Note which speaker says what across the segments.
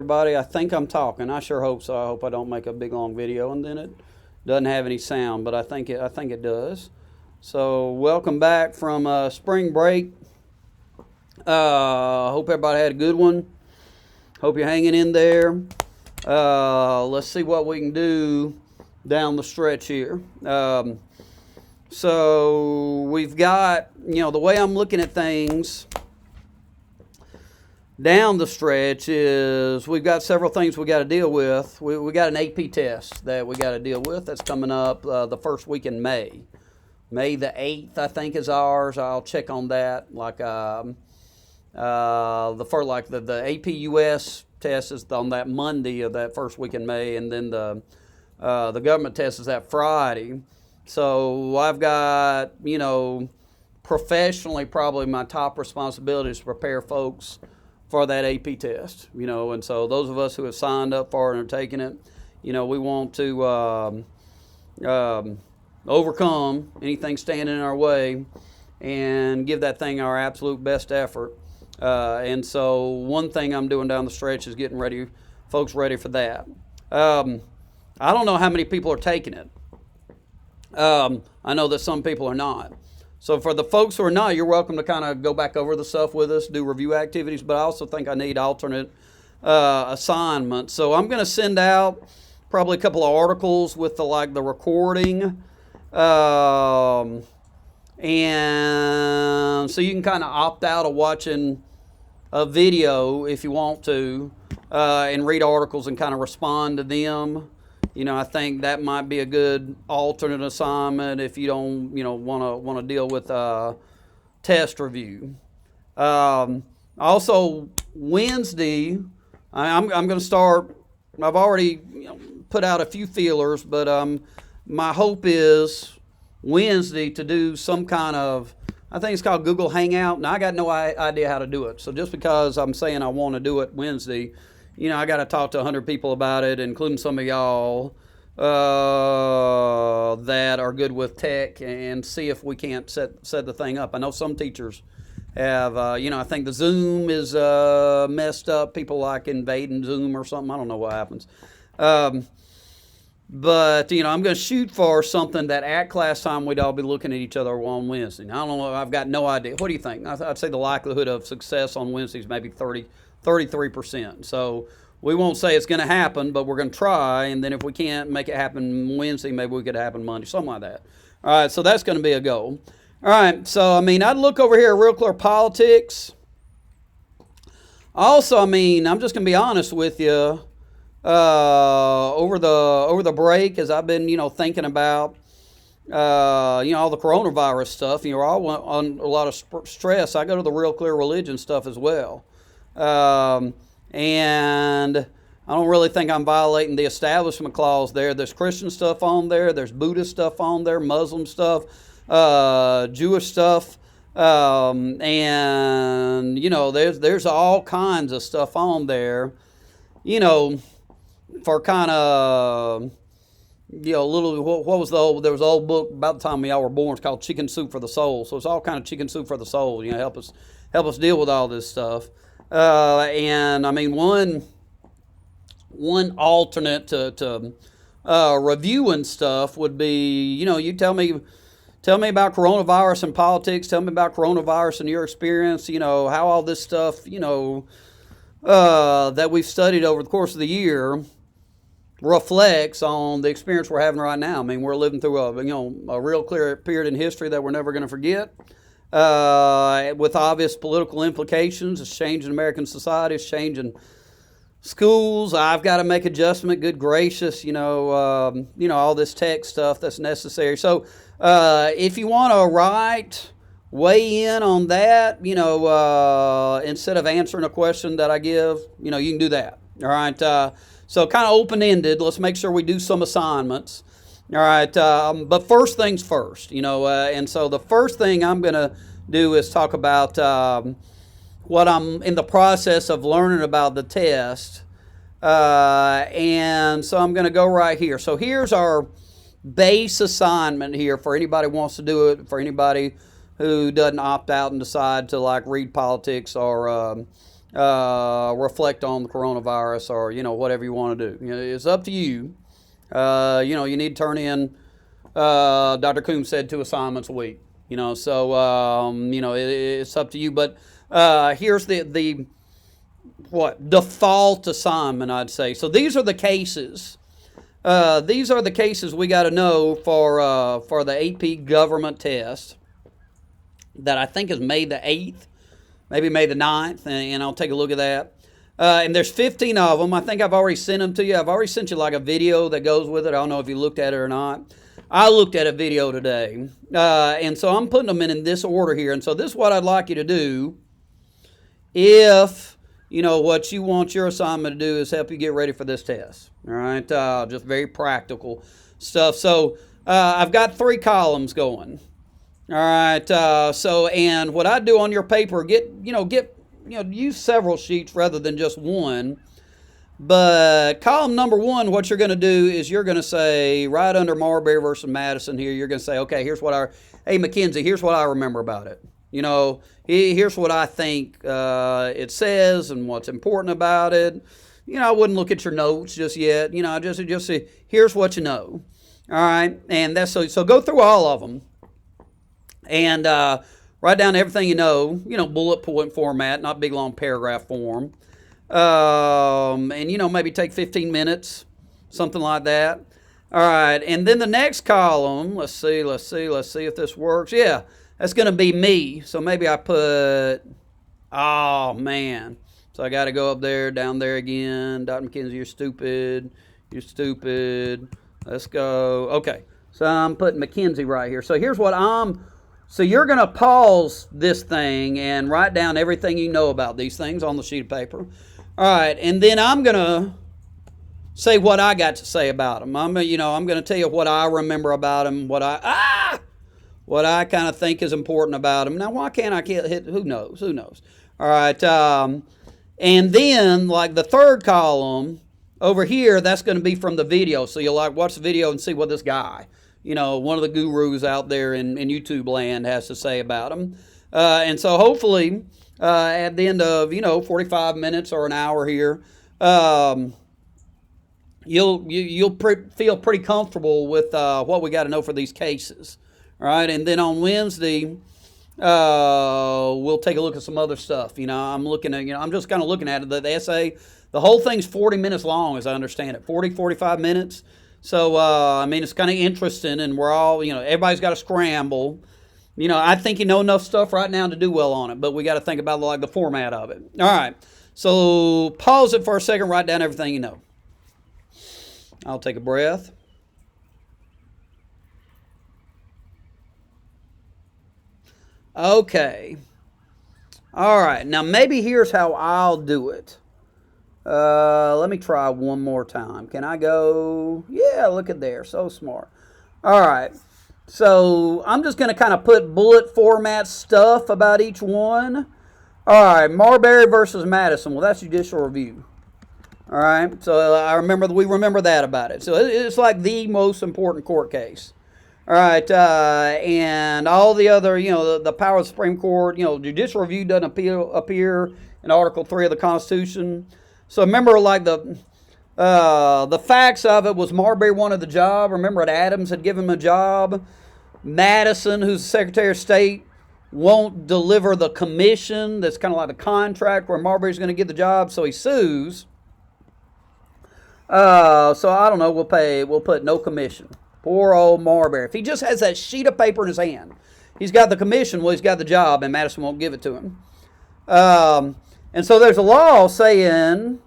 Speaker 1: Everybody, I think I'm talking. I sure hope so. I hope I don't make a big long video and then it doesn't have any sound, but I think it does. So welcome back from spring break. Hope everybody had a good one. Hope you're hanging in there. Let's see what we can do down the stretch here. So we've got, the way I'm looking at things down the stretch is we've got several things we got to deal with. We got an AP test that we got to deal with that's coming up the first week in May. May the 8th, I think, is ours. I'll check on that. The AP US test is on that Monday of that first week in May, and then the government test is that Friday. So I've got, professionally, probably my top responsibility is to prepare folks for that AP test, and so those of us who have signed up for it and are taking it, we want to overcome anything standing in our way and give that thing our absolute best effort. And so one thing I'm doing down the stretch is getting folks ready for that. I don't know how many people are taking it. I know that some people are not. So for the folks who are not, you're welcome to kind of go back over the stuff with us, do review activities, but I also think I need alternate assignments. So I'm going to send out probably a couple of articles with the recording, and so you can kind of opt out of watching a video if you want to, and read articles and kind of respond to them. I think that might be a good alternate assignment if you don't, want to deal with test review. Also, Wednesday, I'm going to start. I've already put out a few feelers, but my hope is Wednesday to do some kind of, I think it's called Google Hangout. Now, I got no idea how to do it. So just because I'm saying I want to do it Wednesday, I got to talk to 100 people about it, including some of y'all that are good with tech, and see if we can't set the thing up. I know some teachers have, I think the Zoom is messed up. People like invading Zoom or something. I don't know what happens. But, I'm going to shoot for something that at class time we'd all be looking at each other on Wednesday. Now, I don't know. I've got no idea. What do you think? I'd say the likelihood of success on Wednesday is maybe 33%. So we won't say it's going to happen, but we're going to try. And then if we can't make it happen Wednesday, maybe we could happen Monday, something like that. All right, so that's going to be a goal. All right, so, I'd look over here at Real Clear Politics. Also, I'm just going to be honest with you. Over the break, as I've been, thinking about, all the coronavirus stuff, we're all on a lot of stress. I go to the Real Clear Religion stuff as well. And I don't really think I'm violating the establishment clause there. There's Christian stuff on there. There's Buddhist stuff on there, Muslim stuff, Jewish stuff. And, there's all kinds of stuff on there, for kind of, little, what was there was an old book about the time y'all were born. It's called Chicken Soup for the Soul. So it's all kind of chicken soup for the soul, help us deal with all this stuff. And one alternate to reviewing stuff would be, you tell me about coronavirus and politics. Tell me about coronavirus and your experience. How all this stuff, that we've studied over the course of the year reflects on the experience we're having right now. We're living through a real clear period in history that we're never going to forget, with obvious political implications. It's changing American society. It's changing schools. I've got to make adjustment. Good gracious, all this tech stuff that's necessary. So, if you want to weigh in on that, instead of answering a question that I give, you can do that. All right. So kind of open-ended. Let's make sure we do some assignments. All right. But first things first, and so the first thing I'm going to do is talk about what I'm in the process of learning about the test. And so I'm going to go right here. So here's our base assignment here for anybody who wants to do it, for anybody who doesn't opt out and decide to read politics or reflect on the coronavirus or, whatever you want to do. It's up to you. You need to turn in, Dr. Coombs said, 2 assignments a week. So, it's up to you. But here's the default assignment, I'd say. So these are the cases. These are the cases we got to know for the AP government test that I think is May the 8th, maybe May the 9th, and I'll take a look at that. And there's 15 of them. I think I've already sent them to you. I've already sent you like a video that goes with it. I don't know if you looked at it or not. I looked at a video today, and so I'm putting them in this order here. And so this is what I'd like you to do if, what you want your assignment to do is help you get ready for this test. All right, just very practical stuff. So I've got 3 columns going. All right, and what I do on your paper, use several sheets rather than just one. But column number 1, what you're going to do is you're going to say, right under Marbury versus Madison here, you're going to say, okay, hey, Mackenzie, here's what I remember about it. Here's what I think it says and what's important about it. I wouldn't look at your notes just yet. Just say, here's what you know. All right, and that's so go through all of them and write down everything you know. Bullet point format, not big long paragraph form. And maybe take 15 minutes, something like that. All right, and then the next column, let's see if this works. Yeah, that's going to be me. So maybe I put, oh man. So I got to go up there, down there again. Dr. Mackenzie, you're stupid. Let's go. Okay, so I'm putting Mackenzie right here. So here's what so you're going to pause this thing and write down everything you know about these things on the sheet of paper. All right, and then I'm going to say what I got to say about them. I'm going to tell you what I remember about them, what I kind of think is important about them. Now, why can't I hit? Who knows? All right, and then like the third column over here, that's going to be from the video. So you'll watch the video and see what this guy, one of the gurus out there in YouTube land has to say about them. And so hopefully at the end of 45 minutes or an hour here, you'll feel pretty comfortable with what we got to know for these cases. All right, and then on Wednesday we'll take a look at some other stuff. I'm looking at I'm just kind of looking at it. The essay, the whole thing's 40 minutes long, as I understand it, 45 minutes. So it's kind of interesting, and we're all everybody's got to scramble. I think you know enough stuff right now to do well on it, but we got to think about the format of it. All right, so pause it for a second, write down everything you know. I'll take a breath. Okay. All right, now maybe here's how I'll do it. Let me try one more time. Can I go? Yeah, look at there, so smart. All right. So I'm just going to kind of put bullet format stuff about each one. All right, Marbury versus Madison. Well, that's judicial review. All right, so we remember that about it. So it's like the most important court case. All right, and all the other, the power of the Supreme Court, judicial review doesn't appear in Article 3 of the Constitution. So remember, the facts of it was Marbury wanted the job. Remember, Adams had given him a job. Madison, who's the Secretary of State, won't deliver the commission. That's kind of like the contract where Marbury's going to get the job, so he sues. So I don't know. We'll put no commission. Poor old Marbury. If he just has that sheet of paper in his hand, he's got the commission. Well, he's got the job, and Madison won't give it to him. And so there's a law saying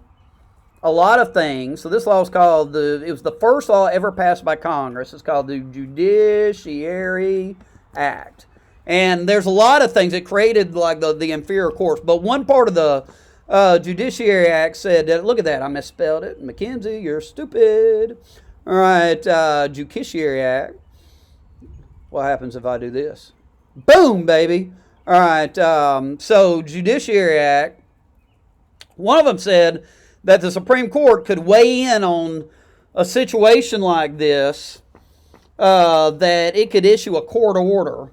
Speaker 1: a lot of things. So this law is called it was the first law ever passed by Congress. It's called the Judiciary Act. And there's a lot of things. It created the inferior courts. But one part of the Judiciary Act said that, look at that, I misspelled it. Mackenzie, you're stupid. All right, Judiciary Act. What happens if I do this? Boom, baby. All right, so Judiciary Act, one of them said that the Supreme Court could weigh in on a situation like this, that it could issue a court order.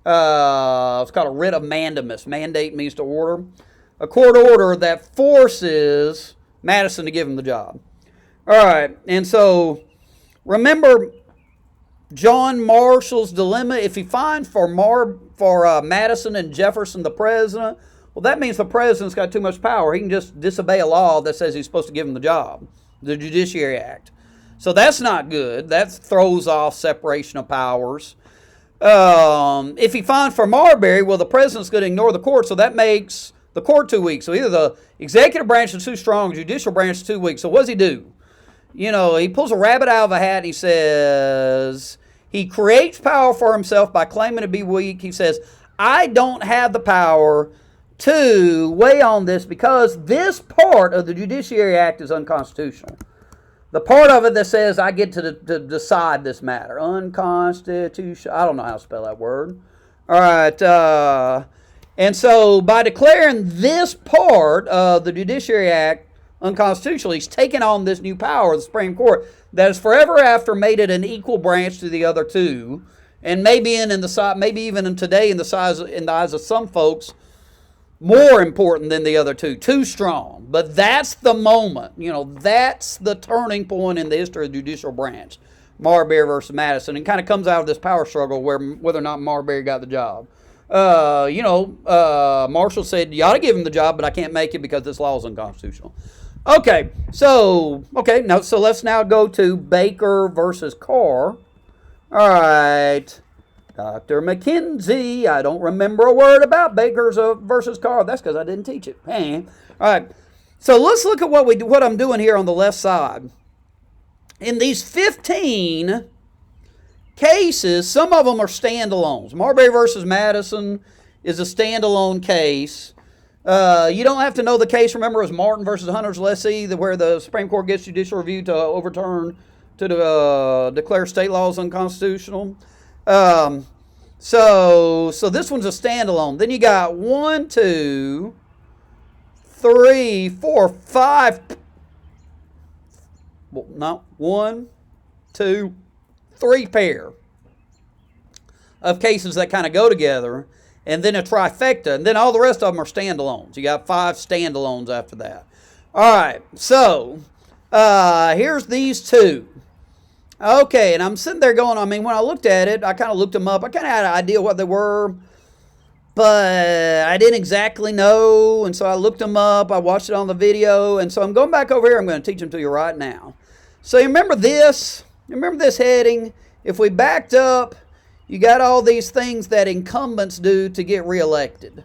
Speaker 1: It's called a writ of mandamus. Mandate means to order. a court order that forces Madison to give him the job. All right, and so remember John Marshall's dilemma. If he finds for Madison and Jefferson the president, well, that means the president's got too much power. He can just disobey a law that says he's supposed to give him the job, the Judiciary Act. So that's not good. That throws off separation of powers. If he finds for Marbury, well, the president's going to ignore the court, so that makes the court 2 weeks. So either the executive branch is too strong, the judicial branch is 2 weeks. So what does he do? You know, he pulls a rabbit out of a hat and he says, he creates power for himself by claiming to be weak. He says, I don't have the power to weigh on this because this part of the Judiciary Act is unconstitutional. The part of it that says I get to decide this matter. Unconstitutional. I don't know how to spell that word. All right. And so by declaring this part of the Judiciary Act unconstitutional, he's taken on this new power of the Supreme Court that has forever after made it an equal branch to the other two, and maybe even today in the eyes of some folks, more important than the other two, too strong. But that's the moment, that's the turning point in the history of the judicial branch, Marbury versus Madison, and kind of comes out of this power struggle whether or not Marbury got the job. Marshall said, you ought to give him the job, but I can't make it because this law is unconstitutional. So let's now go to Baker versus Carr. All right. Dr. McKenzie, I don't remember a word about Baker versus Carr. That's because I didn't teach it. All right. So let's look at what I'm doing here on the left side. In these 15 cases, some of them are standalones. Marbury versus Madison is a standalone case. You don't have to know the case. Remember, it was Martin versus Hunter's lessee, where the Supreme Court gets judicial review to declare state laws unconstitutional. So this one's a standalone. Then you got 1, 2, 3, 4, 5. Well, no, 1, 2, 3 pair of cases that kind of go together, and then a trifecta, and then all the rest of them are standalones. You got 5 standalones after that. All right, so here's these two. Okay, and I'm sitting there going, when I looked at it, I kind of looked them up. I kind of had an idea what they were, but I didn't exactly know, and so I looked them up. I watched it on the video, and so I'm going back over here. I'm going to teach them to you right now. So you remember this? You remember this heading? If we backed up, you got all these things that incumbents do to get reelected.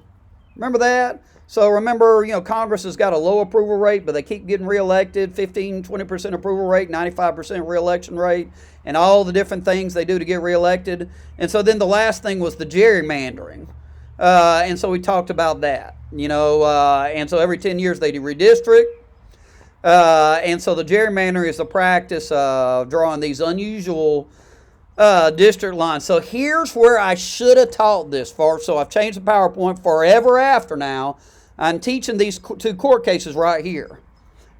Speaker 1: Remember that? So remember, Congress has got a low approval rate, but they keep getting reelected, 15, 20% approval rate, 95% reelection rate, and all the different things they do to get reelected. And so then the last thing was the gerrymandering. And so we talked about that, and so every 10 years they do redistrict. And so the gerrymandering is the practice of drawing these unusual district lines. So here's where I should have taught this for. So I've changed the PowerPoint forever after now. I'm teaching these 2 court cases right here.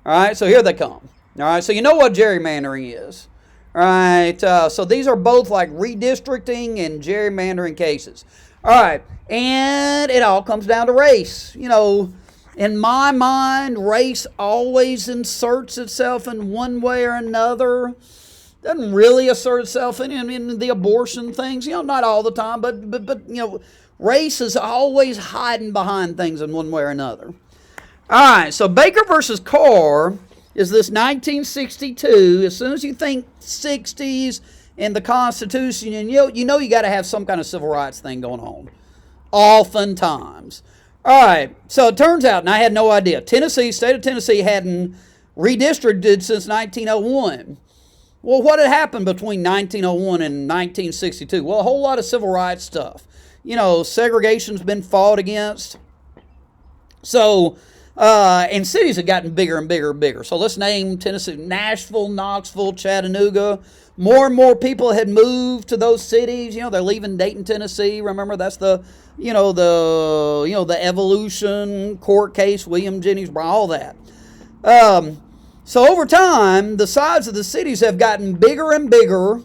Speaker 1: All right, so here they come. All right, so you know what gerrymandering is. All right, so these are both like redistricting and gerrymandering cases. All right, and it all comes down to race. In my mind, race always inserts itself in one way or another. Doesn't really assert itself in the abortion things, not all the time, but race is always hiding behind things in one way or another. All right, so Baker versus Carr is this 1962. As soon as you think 60s and the Constitution, you got to have some kind of civil rights thing going on. Oftentimes. All right, so it turns out, and I had no idea, state of Tennessee hadn't redistricted since 1901. Well, what had happened between 1901 and 1962? Well, a whole lot of civil rights stuff. Segregation's been fought against. So, and cities have gotten bigger and bigger and bigger. So let's name Tennessee: Nashville, Knoxville, Chattanooga. More and more people had moved to those cities. They're leaving Dayton, Tennessee. Remember, that's the Evolution court case, William Jennings Bryan, all that. So over time, the size of the cities have gotten bigger and bigger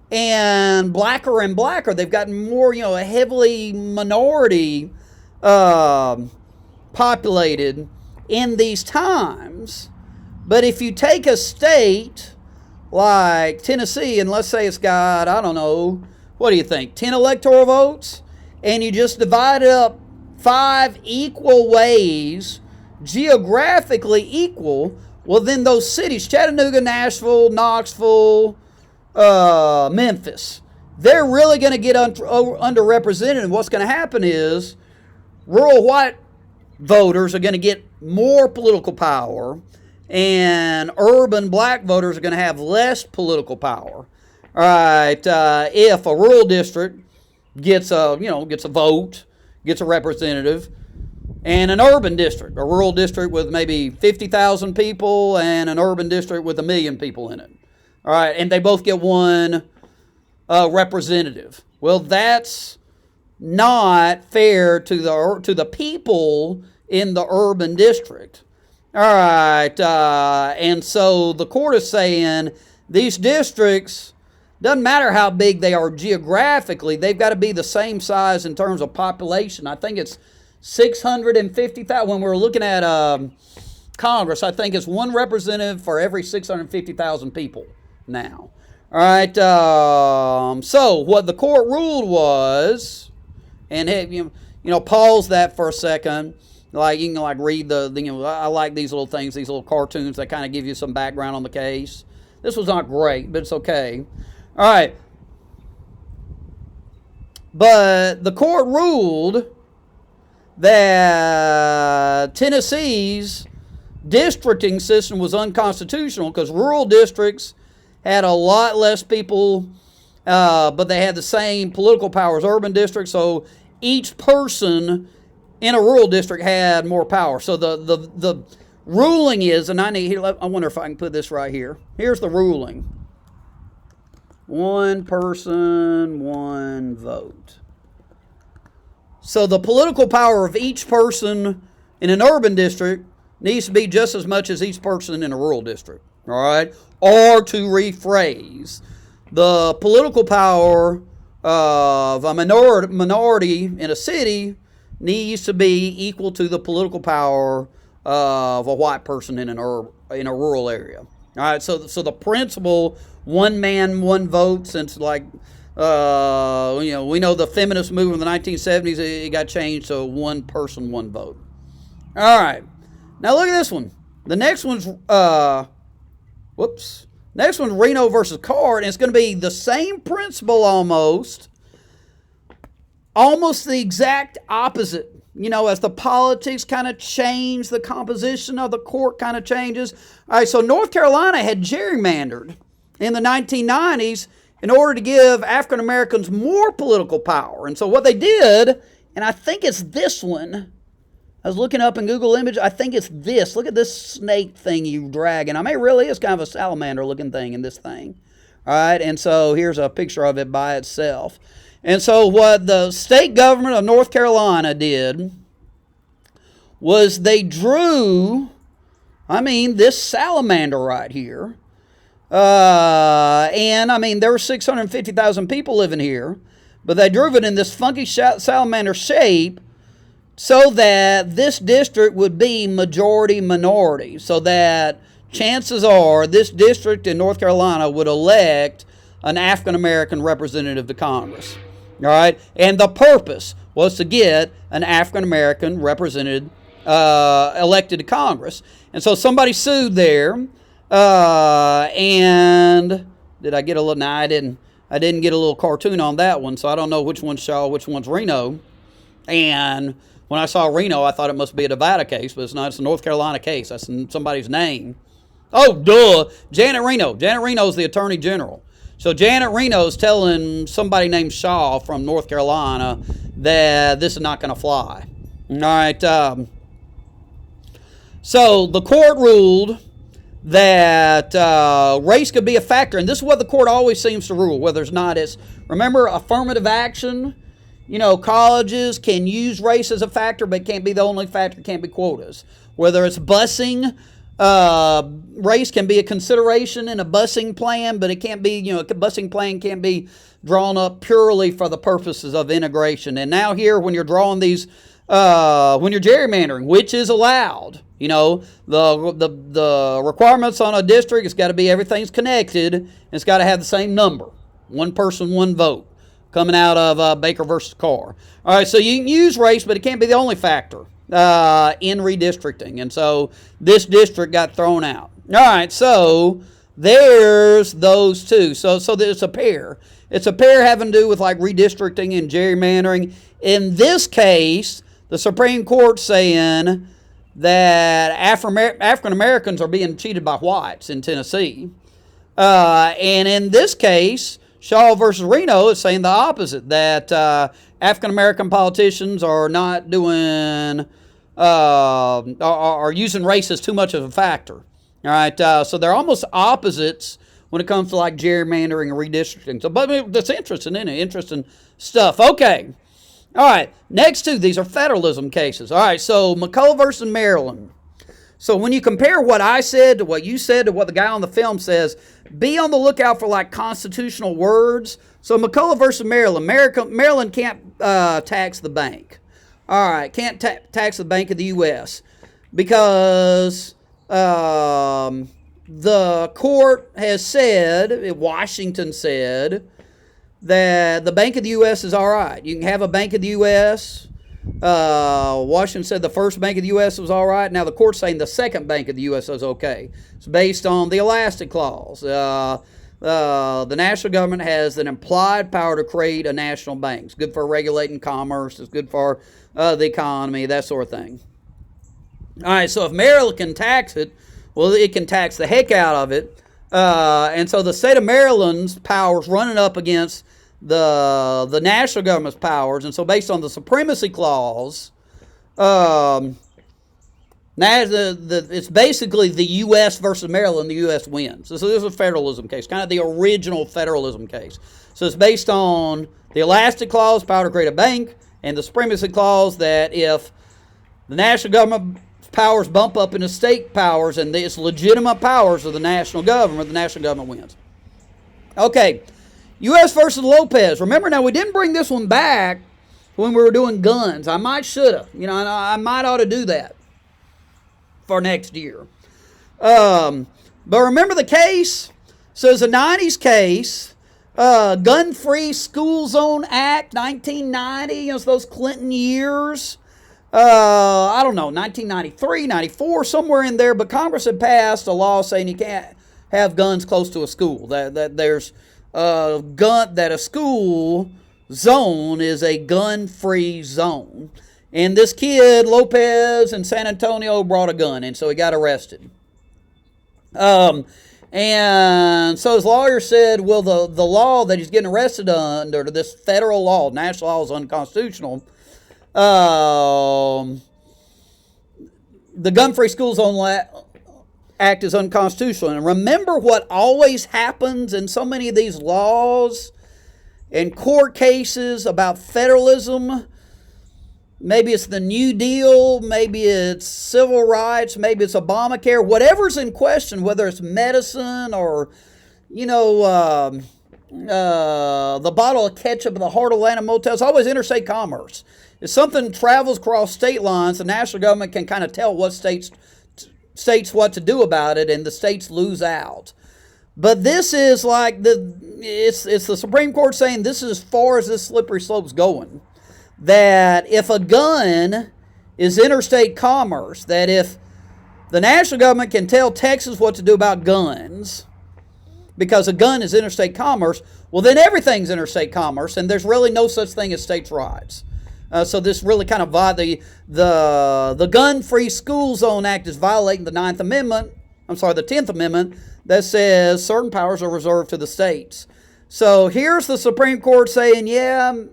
Speaker 1: and blacker. They've gotten more, a heavily minority population. populated in these times. But if you take a state like Tennessee, and let's say it's got, I don't know, what do you think, 10 electoral votes? And you just divide it up 5 equal ways, geographically equal, well, then those cities, Chattanooga, Nashville, Knoxville, Memphis, they're really going to get underrepresented. And what's going to happen is rural white voters are going to get more political power, and urban black voters are going to have less political power. All right, if a rural district gets a vote, gets a representative, and an urban district, a rural district with maybe 50,000 people and an urban district with 1 million people in it. All right, and they both get one representative. Well, that's not fair to the people in the urban district. All right, and so the court is saying these districts, doesn't matter how big they are geographically, they've got to be the same size in terms of population. I think it's 650,000. When we're looking at Congress, I think it's one representative for every 650,000 people now. All right, so what the court ruled was, and pause that for a second. Like you can read I like these little things, these little cartoons that kind of give you some background on the case. This was not great, but it's okay. All right. But the court ruled that Tennessee's districting system was unconstitutional because rural districts had a lot less people, but they had the same political power as urban districts, so each person in a rural district had more power. So the ruling is, and I wonder if I can put this right here. Here's the ruling. One person, one vote. So the political power of each person in an urban district needs to be just as much as each person in a rural district. All right? Or to rephrase, the political power of a minority in a city needs to be equal to the political power of a white person in a rural area. All right, so the principle, one man, one vote, since we know the feminist movement in the 1970s, it got changed to one person, one vote. All right, now look at this one. The next one's next one's Reno versus Card, and it's going to be the same principle almost the exact opposite. As the politics kind of change, the composition of the court kind of changes. All right, so North Carolina had gerrymandered in the 1990s in order to give African Americans more political power. And so what they did, and I think it's this one. I was looking up in Google Image. I think it's this. Look at this snake thing you dragging. I mean, it really is kind of a salamander looking thing in this thing. All right, and so here's a picture of it by itself. And so what the state government of North Carolina did was they drew, this salamander right here. And there were 650,000 people living here, but they drew it in this funky salamander shape so that this district would be majority minority, so that chances are this district in North Carolina would elect an African American representative to Congress. All right, and the purpose was to get an African American elected to Congress. And so somebody sued there, and did I get a little? No, I didn't get a little cartoon on that one, so I don't know which one's Shaw, which one's Reno. And when I saw Reno, I thought it must be a Nevada case, but it's not. It's a North Carolina case. That's somebody's name. Oh, duh, Janet Reno. Janet Reno's the Attorney General. So Janet Reno's telling somebody named Shaw from North Carolina that this is not going to fly. All right. So the court ruled that race could be a factor, and this is what the court always seems to rule, whether it's not. It's, remember, affirmative action. Colleges can use race as a factor, but it can't be the only factor. It can't be quotas. Whether it's busing, race can be a consideration in a busing plan, but it can't be, a busing plan can't be drawn up purely for the purposes of integration. And now here, when you're drawing these when you're gerrymandering, which is allowed. You know, the requirements on a district, it's got to be everything's connected, and it's got to have the same number. One person, one vote, coming out of Baker versus Carr. All right, so you can use race, but it can't be the only factor in redistricting. And so this district got thrown out. All right, so there's those two. So there's a pair. It's a pair having to do with like redistricting and gerrymandering. In this case, the Supreme Court saying that African Americans are being cheated by whites in Tennessee. And in this case, Shaw versus Reno is saying the opposite, that African American politicians are not doing, are using race as too much of a factor. All right, so they're almost opposites when it comes to like gerrymandering and redistricting. So, but that's interesting, isn't it? Interesting stuff. Okay. All right, next two, these are federalism cases. All right, so McCulloch versus Maryland. So when you compare what I said to what you said to what the guy on the film says, be on the lookout for like constitutional words. So McCulloch versus Maryland. Maryland can't tax the bank. All right, can't tax the Bank of the U.S. because the court has said, Washington said, that the Bank of the U.S. is all right. You can have a Bank of the U.S. Washington said the first Bank of the U.S. was all right. Now the court's saying the second Bank of the U.S. is okay. It's based on the Elastic Clause. The national government has an implied power to create a national bank. It's good for regulating commerce. It's good for the economy, that sort of thing. All right, so if Maryland can tax it, well, it can tax the heck out of it. And so the state of Maryland's powers running up against the national government's powers, and so based on the supremacy clause, it's basically the U.S. versus Maryland. The U.S. wins. So this is a federalism case, kind of the original federalism case. So it's based on the Elastic Clause, power to create a bank, and the supremacy clause that if the national government powers bump up into state powers and it's legitimate powers of the national government wins. Okay, U.S. versus Lopez. Remember now, we didn't bring this one back when we were doing guns. I might should have. You know, I might ought to do that for next year. But remember the case? So it's a 90s case. Gun-Free School Zone Act, 1990. You know, it's those Clinton years. I don't know, 1993, 94, somewhere in there. But Congress had passed a law saying you can't have guns close to a school. That there's that a school zone is a gun-free zone. And this kid, Lopez in San Antonio, brought a gun, and so he got arrested. And so his lawyer said, well, the law that he's getting arrested under, this federal law, national law, is unconstitutional. The Gun-Free School Zone Act is unconstitutional. And remember what always happens in so many of these laws and court cases about federalism. Maybe it's the New Deal, maybe it's civil rights, maybe it's Obamacare, whatever's in question, whether it's medicine or, the bottle of ketchup in the Heart of Atlanta motel, it's always interstate commerce. If something travels across state lines, the national government can kind of tell what states what to do about it, and the states lose out. But this is like it's the Supreme Court saying this is as far as this slippery slope's going. That if a gun is interstate commerce, that if the national government can tell Texas what to do about guns, because a gun is interstate commerce, well then everything's interstate commerce, and there's really no such thing as states' rights. So this really kind of the Gun-Free School Zone Act is violating the 10th Amendment that says certain powers are reserved to the states. So here's the Supreme Court saying, yeah,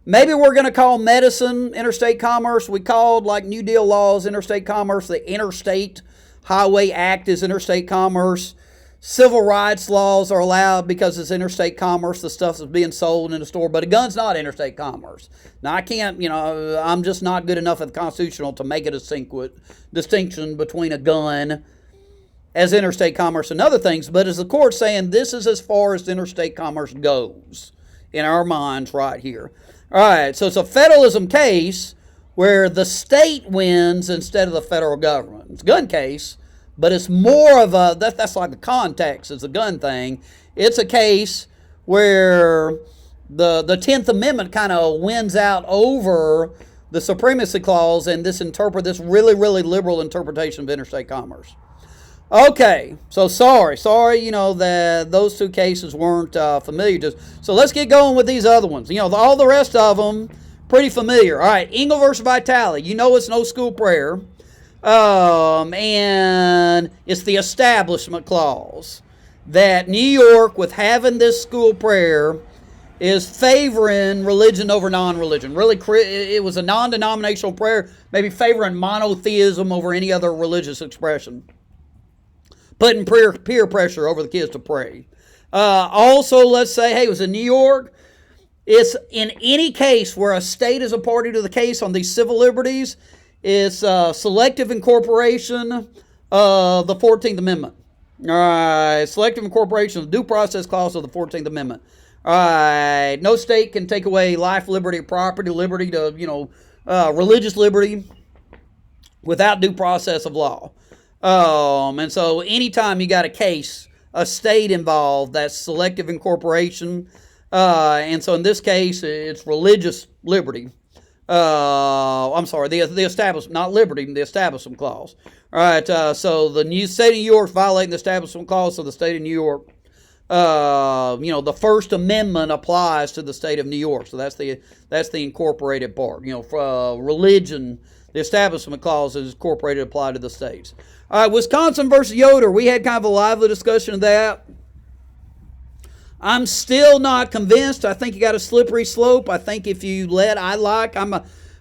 Speaker 1: maybe we're going to call medicine interstate commerce. We called like New Deal laws interstate commerce. The Interstate Highway Act is interstate commerce. Civil rights laws are allowed because it's interstate commerce, the stuff that's being sold in the store, but a gun's not interstate commerce. Now, I can't, I'm just not good enough at the Constitutional to make a distinction between a gun as interstate commerce and other things, but as the court's saying, this is as far as interstate commerce goes in our minds right here. All right, so it's a federalism case where the state wins instead of the federal government. It's a gun case, but it's more of a, that's like the context, it's a gun thing. It's a case where the 10th Amendment kind of wins out over the Supremacy Clause and this really, really liberal interpretation of interstate commerce. Okay, so sorry, that those two cases weren't familiar to us. So let's get going with these other ones. All the rest of them, pretty familiar. All right, Engel versus Vitale. It's no school prayer. And it's the Establishment Clause that New York, with having this school prayer, is favoring religion over non-religion. Really, it was a non-denominational prayer, maybe favoring monotheism over any other religious expression. Putting peer pressure over the kids to pray. Also, let's say, hey, it was in New York. It's in any case where a state is a party to the case on these civil liberties, it's selective incorporation of the 14th Amendment. All right, selective incorporation of the Due Process Clause of the 14th Amendment. All right, no state can take away life, liberty, property, liberty to, religious liberty without due process of law. And so anytime you got a state involved, that's selective incorporation. And so in this case, it's religious liberty. I'm sorry, the establishment, not liberty, the Establishment Clause. All right, so the state of New York is violating the Establishment Clause, so the state of New York, the First Amendment applies to the state of New York. So that's the incorporated part. For religion, the Establishment Clause is incorporated, applied to the states. All right, Wisconsin versus Yoder. We had kind of a lively discussion of that. I'm still not convinced. I think you got a slippery slope. I think if you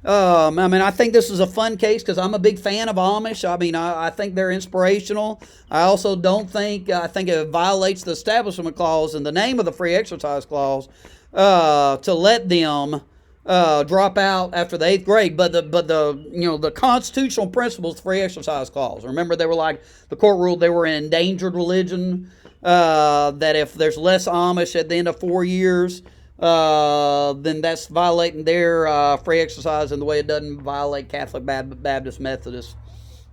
Speaker 1: I think this is a fun case because I'm a big fan of Amish. I think they're inspirational. I also I think it violates the Establishment Clause in the name of the Free Exercise Clause to let them drop out after the 8th grade, but the constitutional principles, the Free Exercise Clause. Remember, they were like, the court ruled they were an endangered religion, that if there's less Amish at the end of 4 years, then that's violating their free exercise in the way it doesn't violate Catholic, Baptist, Methodist,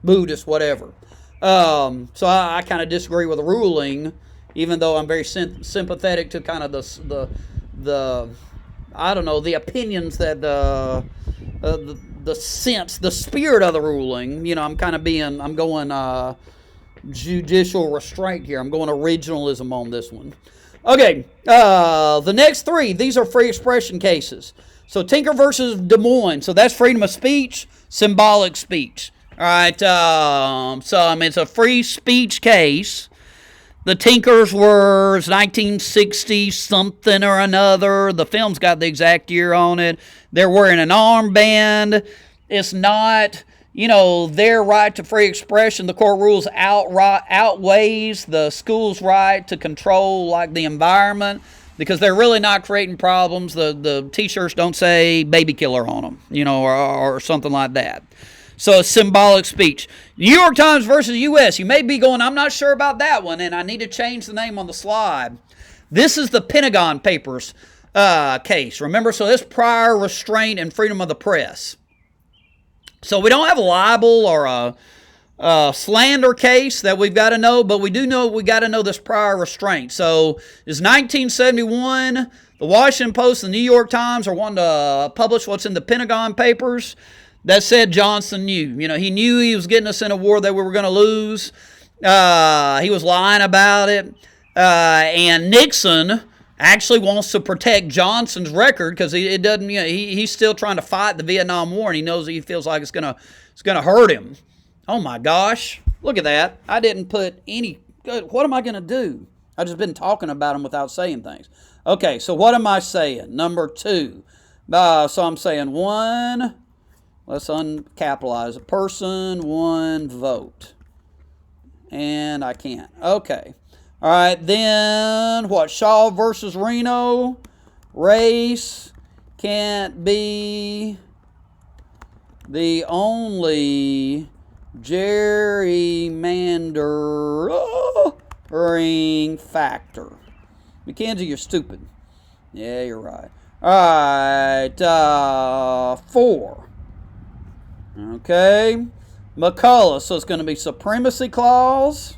Speaker 1: Buddhist, whatever. So I kind of disagree with the ruling, even though I'm very sympathetic to kind of the opinions that the spirit of the ruling. I'm going judicial restraint here. I'm going originalism on this one. Okay, the next three, these are free expression cases. So Tinker versus Des Moines. So that's freedom of speech, symbolic speech. All right, it's a free speech case. The Tinkers were 1960 something or another. The film's got the exact year on it. They're wearing an armband. It's not, their right to free expression. The court rules outweighs the school's right to control, like, the environment, because they're really not creating problems. The T-shirts don't say baby killer on them, or something like that. So it's symbolic speech. New York Times versus U.S. You may be going, I'm not sure about that one, and I need to change the name on the slide. This is the Pentagon Papers case. Remember, so this prior restraint and freedom of the press. So we don't have a libel or a slander case that we've got to know, but we do know we got to know this prior restraint. So it's 1971. The Washington Post and the New York Times are wanting to publish what's in the Pentagon Papers. That said, Johnson knew. He knew he was getting us in a war that we were going to lose. He was lying about it. And Nixon actually wants to protect Johnson's record because he's still trying to fight the Vietnam War, and he knows he feels like it's gonna hurt him. Oh my gosh, look at that! I didn't put any. What am I gonna do? I've just been talking about him without saying things. Okay, so what am I saying? Number 2. So I'm saying 1. Let's uncapitalize it. Person, 1 vote. And I can't. Okay. All right, then what? Shaw versus Reno. Race can't be the only gerrymandering factor. Mackenzie, you're stupid. Yeah, you're right. All right, 4. Okay. McCullough. So it's going to be supremacy clause.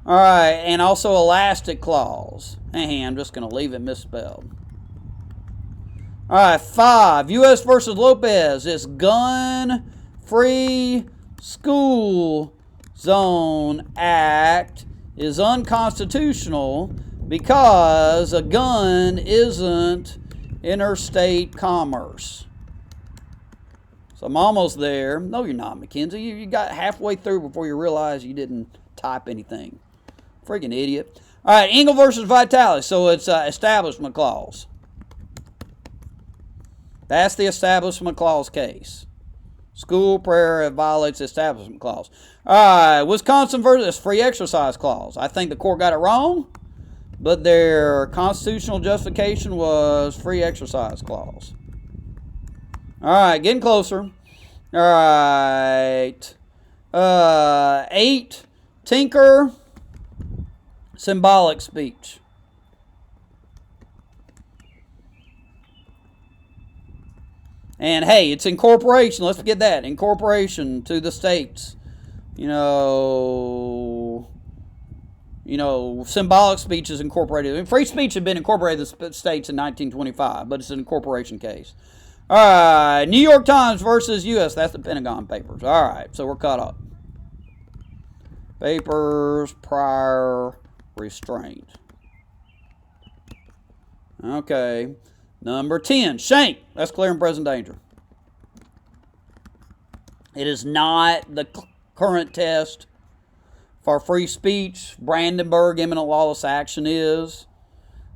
Speaker 1: All right. And also elastic clause. Hey, I'm just going to leave it misspelled. All right. 5. U.S. versus Lopez. This Gun-Free School Zone Act is unconstitutional because a gun isn't interstate commerce. So I'm almost there. No, you're not, Mackenzie. You got halfway through before you realize you didn't type anything. Freaking idiot. All right, Engle versus Vitalis. So it's establishment clause. That's the establishment clause case. School prayer violates the establishment clause. All right, Wisconsin versus free exercise clause. I think the court got it wrong, but their constitutional justification was free exercise clause. All right, getting closer. All right. 8, Tinker, symbolic speech. And hey, it's incorporation. Let's forget that. Incorporation to the states. Symbolic speech is incorporated. I mean, free speech had been incorporated in the states in 1925, but it's an incorporation case. All right, New York Times versus U.S. That's the Pentagon Papers. All right, so we're caught up. Papers, prior, restraint. Okay. Number 10, Shank. That's clear and present danger. It is not the current test for free speech. Brandenburg, imminent lawless action is.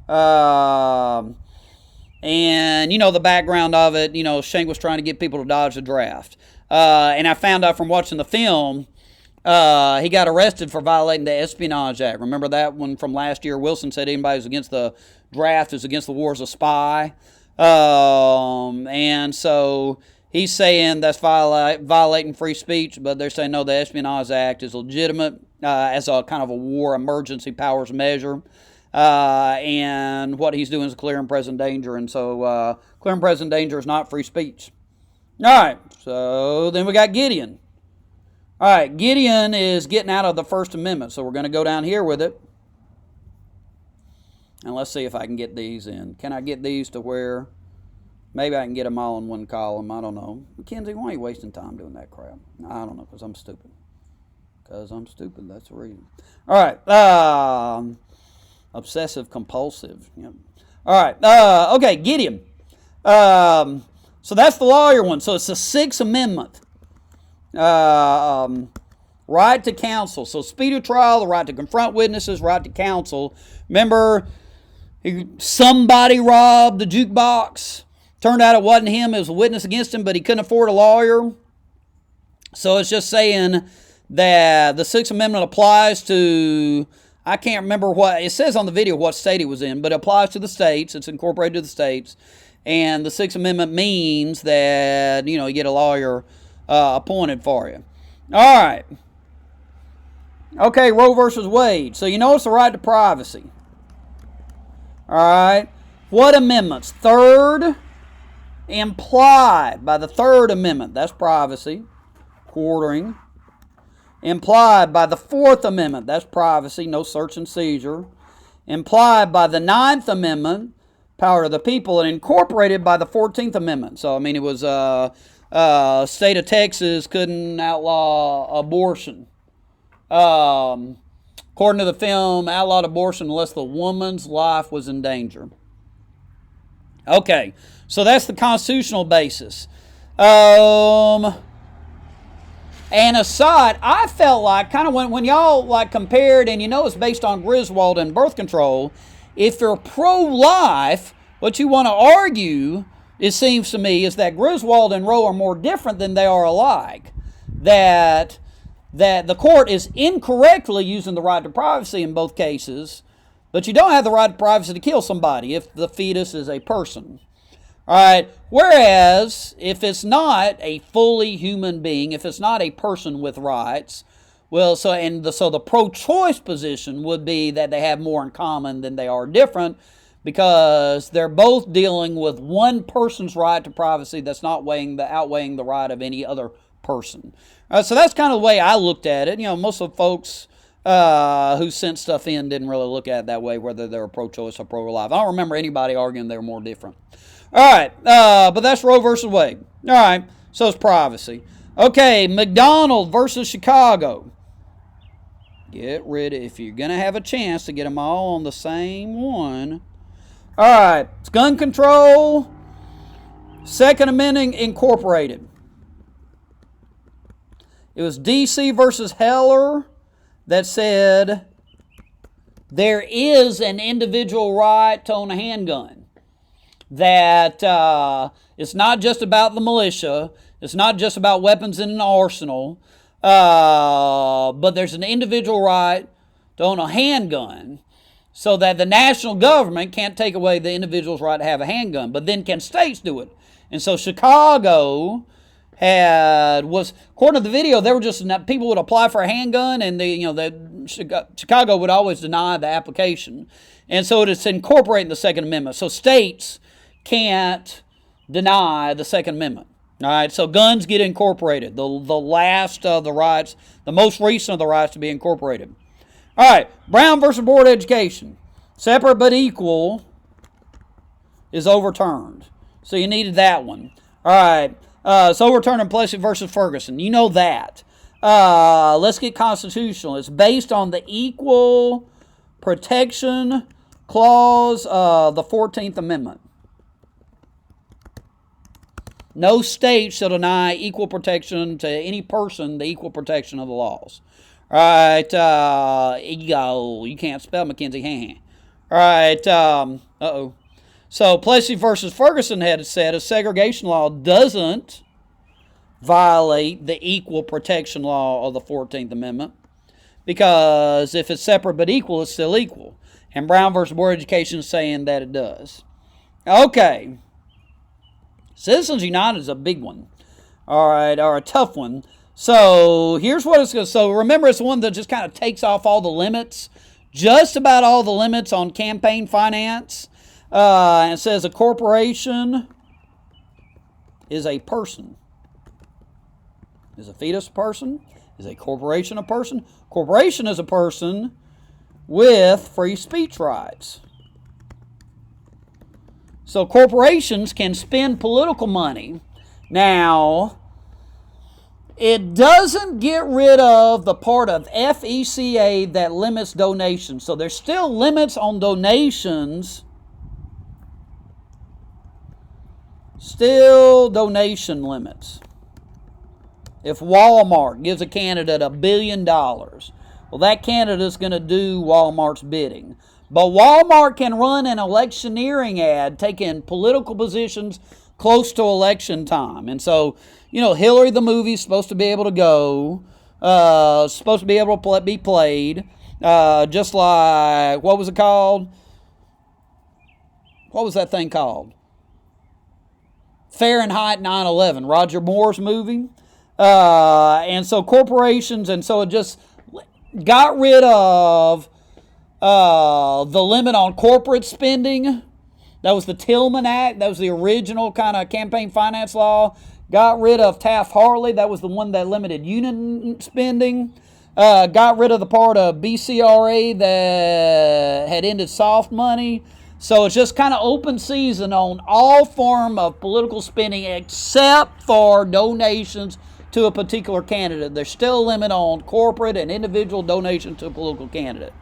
Speaker 1: And, the background of it, Shank was trying to get people to dodge the draft. And I found out from watching the film, he got arrested for violating the Espionage Act. Remember that one from last year? Wilson said anybody who's against the draft is against the war as a spy. And so he's saying that's violating free speech, but they're saying no, the Espionage Act is legitimate as a kind of a war emergency powers measure. And what he's doing is clear and present danger. And so clear and present danger is not free speech. All right, so then we got Gideon. All right, Gideon is getting out of the First Amendment, so we're going to go down here with it. And let's see if I can get these in. Can I get these to where maybe I can get them all in one column? I don't know. Mackenzie, why are you wasting time doing that crap? I don't know, because I'm stupid. That's the reason. All right, obsessive compulsive. Yep. All right, okay, Gideon. So that's the lawyer one. So it's the Sixth Amendment. Right to counsel. So speedy trial, the right to confront witnesses, right to counsel. Remember, somebody robbed the jukebox. Turned out it wasn't him. It was a witness against him, but he couldn't afford a lawyer. So it's just saying that the Sixth Amendment applies to, I can't remember what, it says on the video what state it was in, but it applies to the states. It's incorporated to the states. And the Sixth Amendment means that, you get a lawyer appointed for you. All right. Okay, Roe versus Wade. So it's the right to privacy. All right. What amendments? Third, implied by the Third Amendment. That's privacy. Quartering. Implied by the Fourth Amendment. That's privacy. No search and seizure. Implied by the Ninth Amendment. Power of the people. And incorporated by the 14th Amendment. So, it was state of Texas couldn't outlaw abortion. According to the film, outlawed abortion unless the woman's life was in danger. Okay, so that's the constitutional basis. And aside, I felt like, kind of when y'all compared, and it's based on Griswold and birth control, if you're pro-life, what you want to argue, it seems to me, is that Griswold and Roe are more different than they are alike. That the court is incorrectly using the right to privacy in both cases, but you don't have the right to privacy to kill somebody if the fetus is a person. All right. Whereas if it's not a fully human being, if it's not a person with rights, so the pro-choice position would be that they have more in common than they are different, because they're both dealing with one person's right to privacy that's not outweighing the right of any other person. So that's kind of the way I looked at it. Most of the folks who sent stuff in didn't really look at it that way, whether they were pro-choice or pro-life. I don't remember anybody arguing they were more different. All right, but that's Roe versus Wade. All right, so it's privacy. Okay, McDonald versus Chicago. If you're going to have a chance to get them all on the same one. All right, it's gun control, Second Amendment incorporated. It was D.C. versus Heller that said there is an individual right to own a handgun. That it's not just about the militia. It's not just about weapons in an arsenal. But there's an individual right to own a handgun, so that the national government can't take away the individual's right to have a handgun. But then can states do it? And so Chicago was, according to the video, they were just, people would apply for a handgun, and Chicago would always deny the application. And so it's incorporating the Second Amendment. So states can't deny the Second Amendment. All right, so guns get incorporated. The last of the rights, the most recent of the rights to be incorporated. All right, Brown versus Board of Education. Separate but equal is overturned. So you needed that one. All right, it's overturned in Plessy versus Ferguson. You know that. Let's get constitutional. It's based on the Equal Protection Clause of the 14th Amendment. No state shall deny equal protection to any person, the equal protection of the laws. All right, you can't spell Mackenzie. All right, So Plessy versus Ferguson had said a segregation law doesn't violate the equal protection law of the 14th Amendment, because if it's separate but equal, it's still equal. And Brown versus Board of Education is saying that it does. Okay. Citizens United is a big one. All right, or a tough one. So here's what it's going to. So remember, it's the one that just kind of takes off all the limits, just about all the limits on campaign finance. And it says a corporation is a person. Is a fetus a person? Is a corporation a person? Corporation is a person with free speech rights. So corporations can spend political money. Now, it doesn't get rid of the part of FECA that limits donations. So there's still limits on donations. Still donation limits. If Walmart gives a candidate $1 billion, well, that candidate's going to do Walmart's bidding. But Walmart can run an electioneering ad taking political positions close to election time. And so, Hillary the movie is supposed to be able to go, supposed to be able to be played, just like, what was it called? What was that thing called? Fahrenheit 9/11, Roger Moore's movie. And so corporations, and so it just got rid of the limit on corporate spending. That was the Tillman Act. That was the original kind of campaign finance law. Got rid of Taft-Hartley. That was the one that limited union spending. Got rid of the part of BCRA that had ended soft money. So it's just kind of open season on all form of political spending except for donations to a particular candidate. There's still a limit on corporate and individual donation to a political candidate.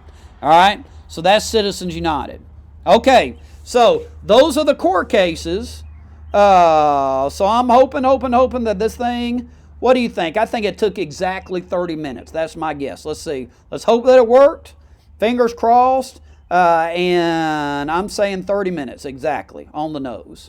Speaker 1: All right? So that's Citizens United. Okay, so those are the court cases. So I'm hoping that this thing, what do you think? I think it took exactly 30 minutes. That's my guess. Let's see. Let's hope that it worked. Fingers crossed. And I'm saying 30 minutes exactly on the nose.